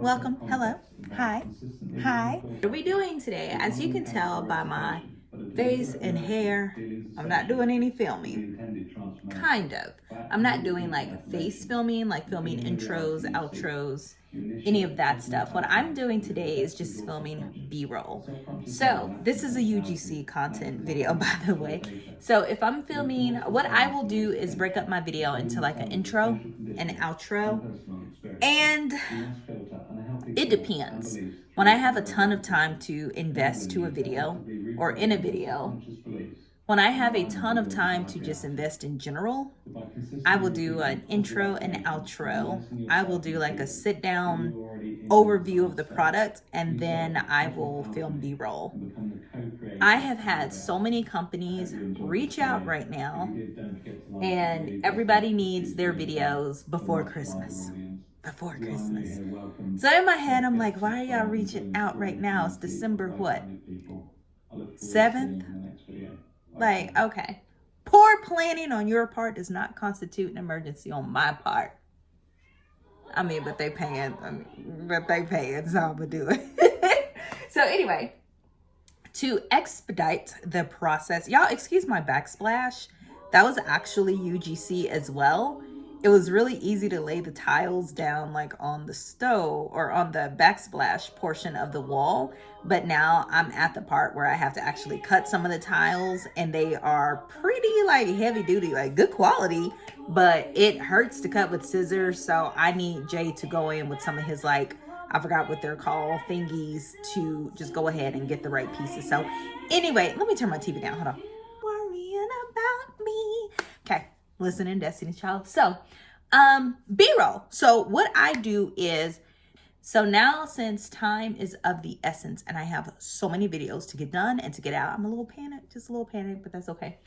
welcome, hello, hi, hi. What are we doing today? As you can tell by my face and hair, I'm not doing any filming. Kind of. I'm not doing like face filming, like filming intros, outros, any of that stuff. What I'm doing today is just filming B-roll. So this is a UGC content video, by the way. So if I'm filming, what I will do is break up my video into like an intro, an outro, and it depends. When I have a ton of time to invest to a video or in a video, when I have a ton of time to just invest in general, I will do an intro and outro. I will do like a sit down overview of the product, and then I will film B-roll. I have had so many companies reach out right now, and everybody needs their videos before Christmas. Before Christmas. So in my head, I'm like, why are y'all reaching out right now? It's December what? 7th? Like, okay. Poor planning on your part does not constitute an emergency on my part. I mean, but they paying, so I'm gonna do it. So anyway, to expedite the process, y'all excuse my backsplash. That was actually UGC as well. It was really easy to lay the tiles down like on the stove or on the backsplash portion of the wall. But now I'm at the part where I have to actually cut some of the tiles, and they are pretty like heavy duty, like good quality, but it hurts to cut with scissors. So I need Jay to go in with some of his like, I forgot what they're called, thingies, to just go ahead and get the right pieces. So anyway, let me turn my TV down. Hold on. Worrying about me. Okay. Listening, Destiny Child. So, B-roll. So what I do is, so now since time is of the essence and I have so many videos to get done and to get out, I'm a little panicked, just a little panicked, but that's okay.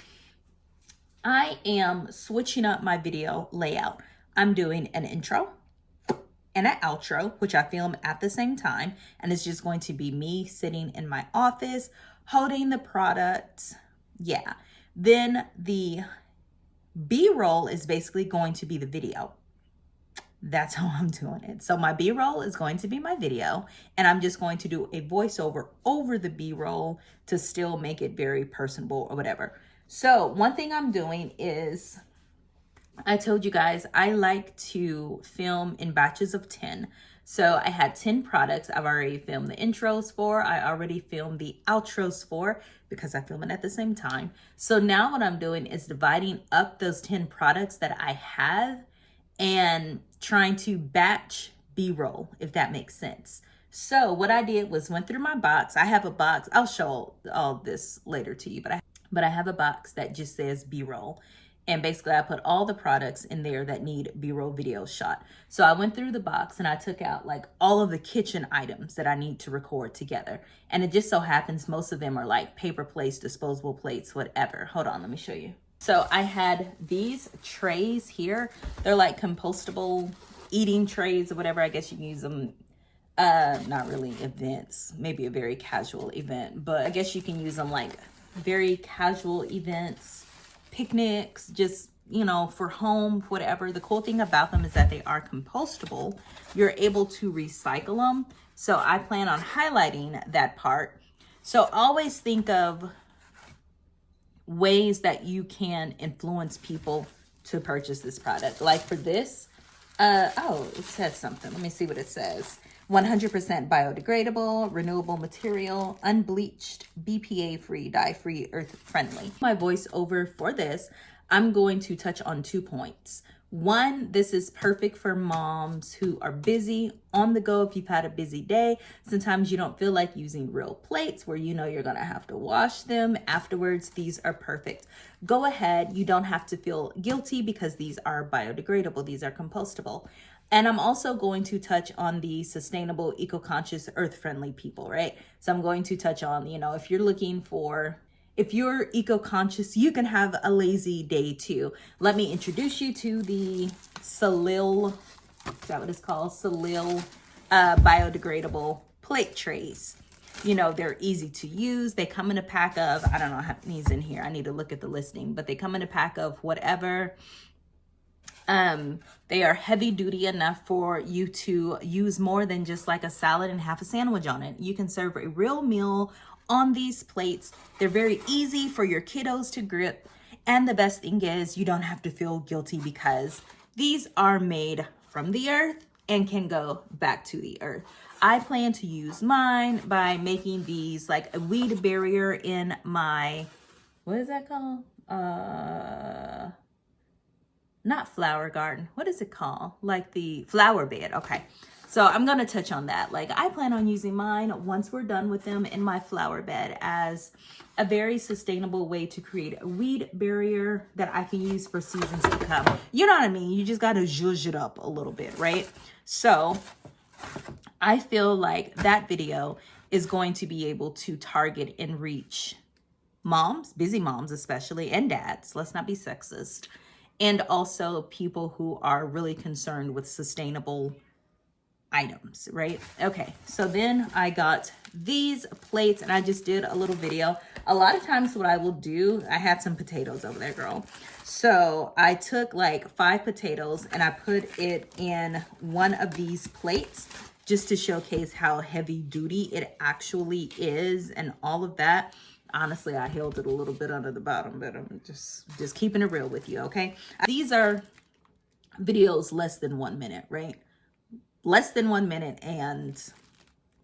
I am switching up my video layout. I'm doing an intro and an outro, which I film at the same time. And it's just going to be me sitting in my office, holding the product. Yeah. Then the B-roll is basically going to be the video. That's how I'm doing it. So my B-roll is going to be my video, and I'm just going to do a voiceover over the B-roll to still make it very personable or whatever. So one thing I'm doing is, I told you guys I like to film in batches of 10. So I had 10 products I've already filmed the intros for. I already filmed the outros for, because I film it at the same time. So now what I'm doing is dividing up those 10 products that I have and trying to batch B-roll, if that makes sense. So what I did was went through my box. I have a box. I'll show all this later to you, but I have a box that just says B-roll. And basically I put all the products in there that need B-roll video shot. So I went through the box and I took out like all of the kitchen items that I need to record together. And it just so happens most of them are like paper plates, disposable plates, whatever. Hold on, let me show you. So I had these trays here. They're like compostable eating trays or whatever. I guess you can use them, not really events, maybe a very casual event, but I guess you can use them like very casual events, picnics, just, you know, for home, whatever. The cool thing about them is that they are compostable. You're able to recycle them. So I plan on highlighting that part. So always think of ways that you can influence people to purchase this product. Like for this, oh, it says something. Let me see what it says. 100% biodegradable, renewable material, unbleached, BPA-free, dye-free, earth-friendly. My voiceover for this, I'm going to touch on 2 points. One, this is perfect for moms who are busy, on the go if you've had a busy day. Sometimes you don't feel like using real plates where you know you're gonna have to wash them afterwards. These are perfect. Go ahead, you don't have to feel guilty because these are biodegradable, these are compostable. And I'm also going to touch on the sustainable, eco-conscious, earth-friendly people, right? So I'm going to touch on, you know, if you're eco-conscious, you can have a lazy day too. Let me introduce you to the Salil, is that what it's called? Salil biodegradable plate trays. You know, they're easy to use. They come in a pack of, I don't know how many's in here. I need to look at the listing, but they come in a pack of whatever. They are heavy duty enough for you to use more than just like a salad and half a sandwich on it. You can serve a real meal on these plates. They're very easy for your kiddos to grip. And the best thing is you don't have to feel guilty because these are made from the earth and can go back to the earth. I plan to use mine by making these like a weed barrier in my, what is that called? Not flower garden. What is it called? Like the flower bed. Okay. So I'm going to touch on that. Like I plan on using mine once we're done with them in my flower bed as a very sustainable way to create a weed barrier that I can use for seasons to come. You know what I mean? You just got to zhuzh it up a little bit, right? So I feel like that video is going to be able to target and reach moms, busy moms especially, and dads. Let's not be sexist. And also people who are really concerned with sustainable items, right? Okay, so then I got these plates and I just did a little video. A lot of times what I will do, I had some potatoes over there, girl. So I took like 5 potatoes and I put it in one of these plates just to showcase how heavy duty it actually is and all of that. Honestly, I held it a little bit under the bottom, but I'm just keeping it real with you, okay? These are videos less than 1 minute, right? Less than 1 minute, and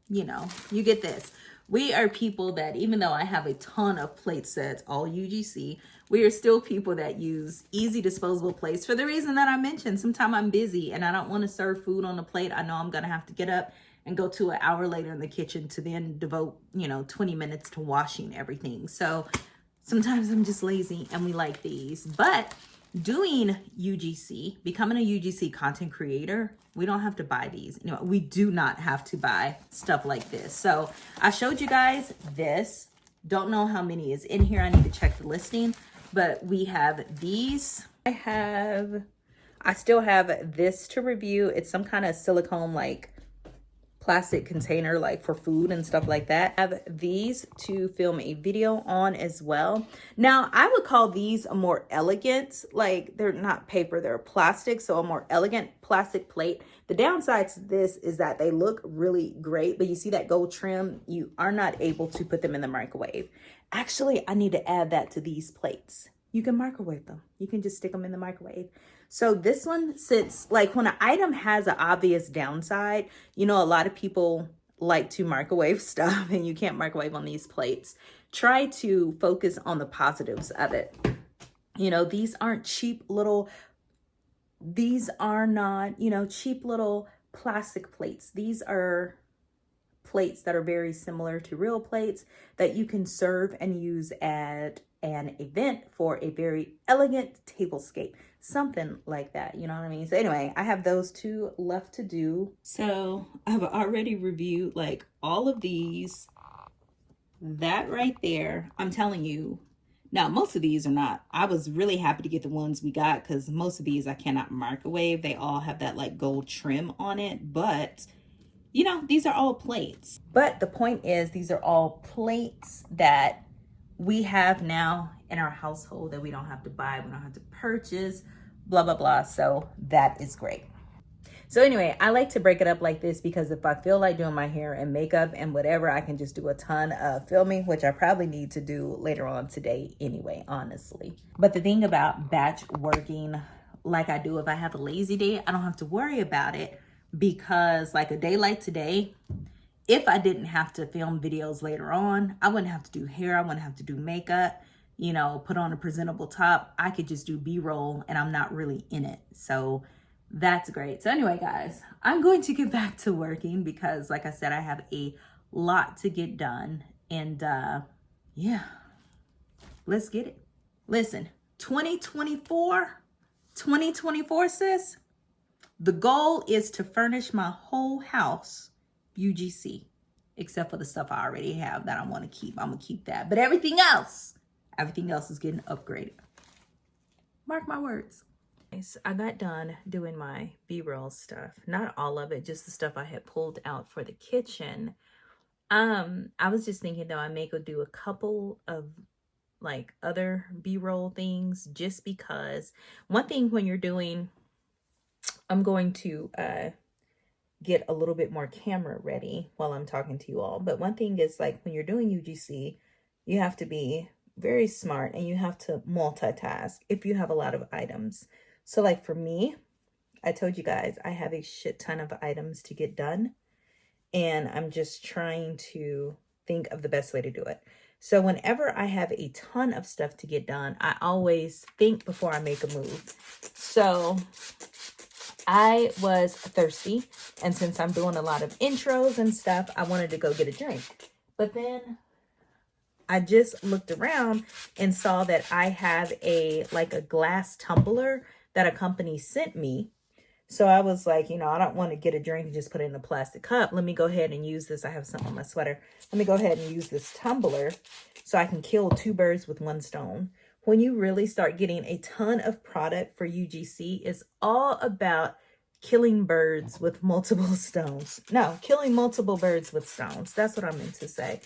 you know, you get this. We are people that, even though I have a ton of plate sets, all UGC, we are still people that use easy disposable plates for the reason that I mentioned. Sometimes I'm busy and I don't want to serve food on the plate. I know I'm going to have to get up and go to an hour later in the kitchen to then devote, 20 minutes to washing everything. So sometimes I'm just lazy and we like these. But doing UGC, becoming a UGC content creator, we don't have to buy these. We do not have to buy stuff like this. So I showed you guys this. Don't know how many is in here. I need to check the listing. But we have these. I still have this to review. It's some kind of silicone like plastic container like for food and stuff like that. I have these to film a video on as well. Now I would call these a more elegant, like they're not paper, they're plastic, so a more elegant plastic plate. The downside to this is that they look really great, but you see that gold trim, you are not able to put them in the microwave. Actually, I need to add that to these plates. You can microwave them. You can just stick them in the microwave. So this one, since like when an item has an obvious downside, a lot of people like to microwave stuff and you can't microwave on these plates. Try to focus on the positives of it. These aren't cheap little, these are not, cheap little plastic plates. These are plates that are very similar to real plates that you can serve and use at an event for a very elegant tablescape, something like that, you know what I mean? So anyway, I have those 2 left to do. So I've already reviewed like all of these. That right there, I'm telling you. Now most of these are not. I was really happy to get the ones we got because most of these I cannot microwave. They all have that like gold trim on it, but these are all plates. But the point is, these are all plates that we have now in our household that we don't have to buy, we don't have to purchase, blah, blah, blah. So that is great. So anyway, I like to break it up like this because if I feel like doing my hair and makeup and whatever, I can just do a ton of filming, which I probably need to do later on today anyway, honestly. But the thing about batch working like I do, if I have a lazy day, I don't have to worry about it. Because like a day like today, if I didn't have to film videos later on, I wouldn't have to do hair, I wouldn't have to do makeup, put on a presentable top. I could just do B-roll and I'm not really in it. So that's great. So anyway, guys, I'm going to get back to working because like I said, I have a lot to get done. And yeah, let's get it. Listen, 2024, sis. The goal is to furnish my whole house UGC, except for the stuff I already have that I want to keep. I'm going to keep that. But everything else is getting upgraded. Mark my words. I got done doing my B-roll stuff. Not all of it, just the stuff I had pulled out for the kitchen. I was just thinking though, I may go do a couple of like other B-roll things just because one thing when you're doing I'm going to get a little bit more camera ready while I'm talking to you all. But one thing is, like, when you're doing UGC, you have to be very smart and you have to multitask if you have a lot of items. So like for me, I told you guys I have a shit ton of items to get done, and I'm just trying to think of the best way to do it. So whenever I have a ton of stuff to get done, I always think before I make a move. So I was thirsty, and since I'm doing a lot of intros and stuff, I wanted to go get a drink. But then I just looked around and saw that I have a glass tumbler that a company sent me. So I was like, you know, I don't want to get a drink and just put it in a plastic cup. Let me go ahead and use this. I have some on my sweater. Let me go ahead and use this tumbler so I can kill 2 birds with 1 stone. When you really start getting a ton of product for UGC, it's all about killing birds with multiple stones. No, killing multiple birds with stones. That's what I meant to say.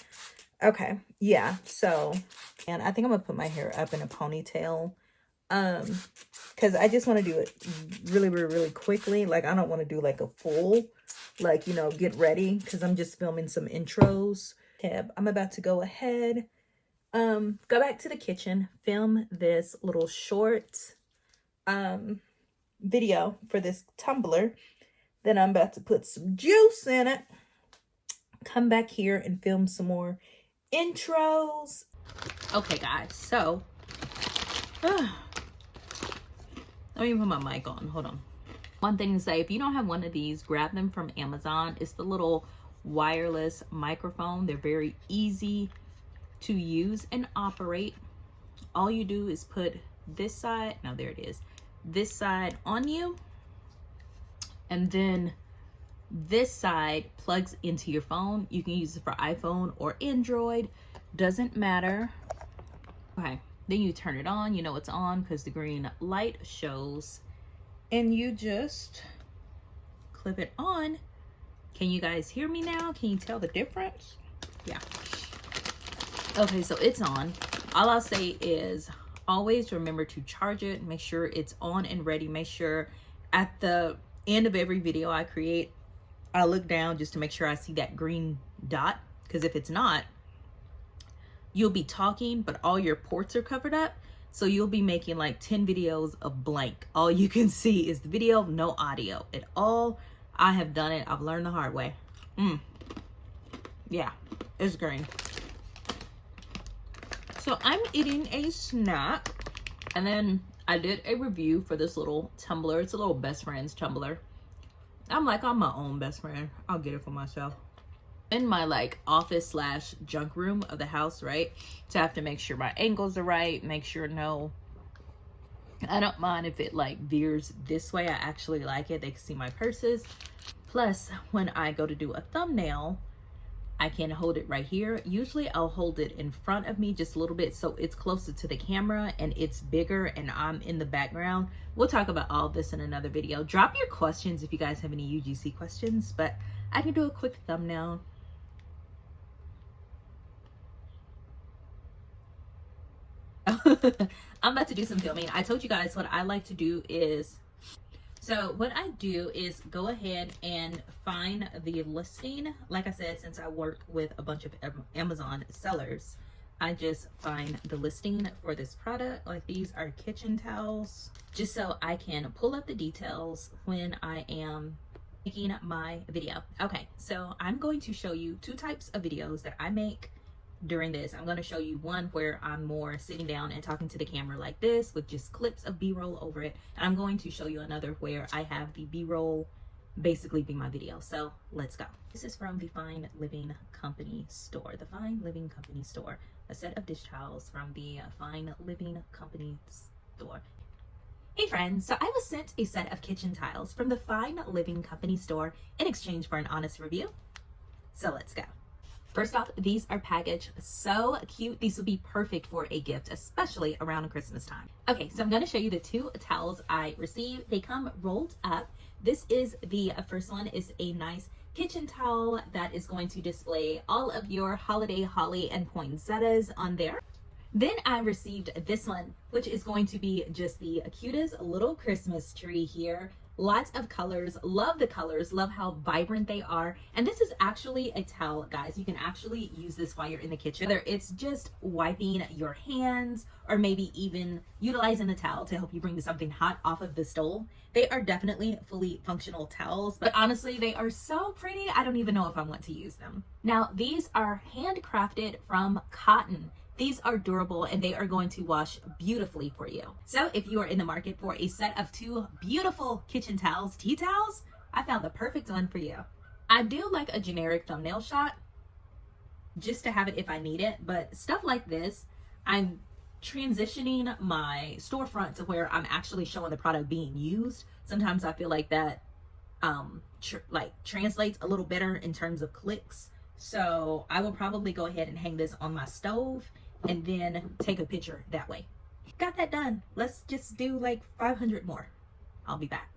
Okay, yeah, so, and I think I'm gonna put my hair up in a ponytail, because I just want to do it really quickly. Like, I don't want to do like a full, like, you know, get ready, because I'm just filming some intros. I'm about to go ahead, go back to the kitchen, film this little short, video for this tumbler. Then I'm about to put some juice in it, come back here and film some more intros. Okay guys, so let me put my mic on. Hold on. One thing to say, if you don't have one of these, grab them from Amazon. It's the little wireless microphone. They're very easy to use and operate. All you do is put this side, now there it is, this side on you, and then this side plugs into your phone. You can use it for iPhone or Android, doesn't matter. Okay, then you turn it on. You know it's on because the green light shows, and you just clip it on. Can you guys hear me now? Can you tell the difference? Yeah. Okay, so it's on. All I'll say is always remember to charge it. Make sure it's on and ready. Make sure at the end of every video I create, I look down just to make sure I see that green dot, because if it's not, you'll be talking but all your ports are covered up, so you'll be making like 10 videos of blank. All you can see is the video, no audio at all. I have done it. I've learned the hard way. Yeah, it's green. So I'm eating a snack, and then I did a review for this little tumbler. It's a little best friend's tumbler. I'm like, I'm my own best friend. I'll get it for myself. In my like office slash junk room of the house, right? So I have to make sure my angles are right. Make sure I don't mind if it like veers this way. I actually like it. They can see my purses. Plus, when I go to do a thumbnail, I can hold it right here. Usually I'll hold it in front of me just a little bit so it's closer to the camera and it's bigger and I'm in the background. We'll talk about all this in another video. Drop your questions if you guys have any UGC questions, but I can do a quick thumbnail. I'm about to do some filming. I told you guys what I like to do is, so what I do is go ahead and find the listing. Like I said, since I work with a bunch of Amazon sellers, I just find the listing for this product. Like, these are kitchen towels, just so I can pull up the details when I am making my video. Okay, so I'm going to show you 2 types of videos that I make during this. I'm going to show you one where I'm more sitting down and talking to the camera like this with just clips of b-roll over it, and I'm going to show you another where I have the b-roll basically be my video. So let's go. This is from the Fine Living Company store. The Fine Living Company store, a set of dish towels from the Fine Living Company store. Hey friends, so I was sent a set of kitchen tiles from the Fine Living Company store in exchange for an honest review. So let's go. First off, these are packaged so cute. These would be perfect for a gift, especially around Christmas time. Okay, so I'm going to show you the 2 towels I received. They come rolled up. This is the first one, is a nice kitchen towel that is going to display all of your holiday holly and poinsettias on there. Then I received this one, which is going to be just the cutest little Christmas tree here Lots of colors, love the colors, love how vibrant they are. And this is actually a towel, guys. You can actually use this while you're in the kitchen, whether it's just wiping your hands or maybe even utilizing the towel to help you bring something hot off of the stove. They are definitely fully functional towels, but honestly, they are so pretty. I don't even know if I want to use them. Now, these are handcrafted from cotton. These are durable and they are going to wash beautifully for you. So if you are in the market for a set of 2 beautiful kitchen towels, tea towels, I found the perfect one for you. I do like a generic thumbnail shot just to have it if I need it, but stuff like this, I'm transitioning my storefront to where I'm actually showing the product being used. Sometimes I feel like that translates a little better in terms of clicks. So I will probably go ahead and hang this on my stove and then take a picture that way. Got that done. Let's just do like 500 more. I'll be back.